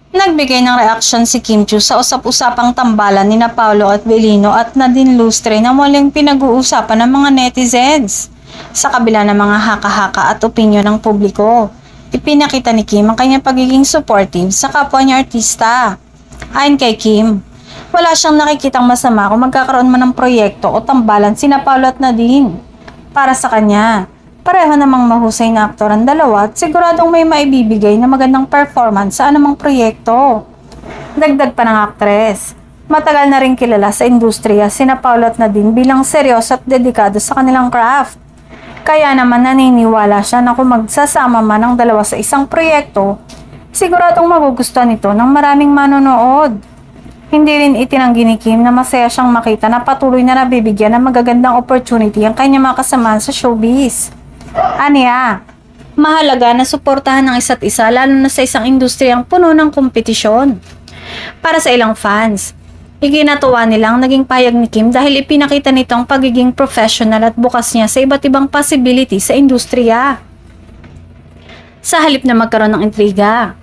Nagbigay ng reaksyon si Kim Chiu sa usap-usapang tambalan ni Paolo at Belino at Nadine Lustre na muling pinag-uusapan ng mga netizens. Sa kabila ng mga haka-haka at opinyon ng publiko, ipinakita ni Kim ang kanyang pagiging supportive sa kapwa niya artista. Ayon kay Kim, wala siyang nakikitang masama kung magkakaroon man ng proyekto o tambalan sina Paolo at Nadine. Para sa kanya, pareho namang mahusay na aktor ang dalawa at siguradong may maibibigay na magandang performance sa anumang proyekto. Dagdag pa ng aktres, matagal na rin kilala sa industriya sina Paolo at Nadine bilang seryoso at dedikado sa kanilang craft. Kaya naman naniniwala siya na kung magsasama man ang dalawa sa isang proyekto, siguradong magugustuhan ito ng maraming manonood. Hindi rin itinanggi ni Kim na masaya siyang makita na patuloy na nabibigyan ng magagandang opportunity ang kanyang mga kasamahan sa showbiz. Aniya, mahalaga na suportahan ng isa't isa lalo na sa isang industriyang puno ng kompetisyon. Para sa ilang fans, iginatuwa nilang naging payag ni Kim dahil ipinakita nito ang pagiging professional at bukas niya sa iba't ibang possibility sa industriya. Sa halip na magkaroon ng intriga,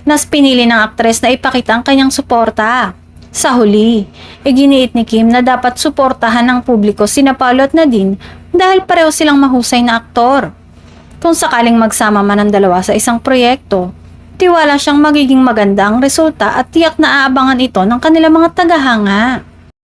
mas pinili ng aktres na ipakita ang kanyang suporta. Sa huli, iginiit ni Kim na dapat suportahan ng publiko sina Paolo at Nadine dahil pareho silang mahusay na aktor. Kung sakaling magsama man ang dalawa sa isang proyekto, tiwala siyang magiging maganda ang resulta at tiyak na aabangan ito ng kanilang mga tagahanga.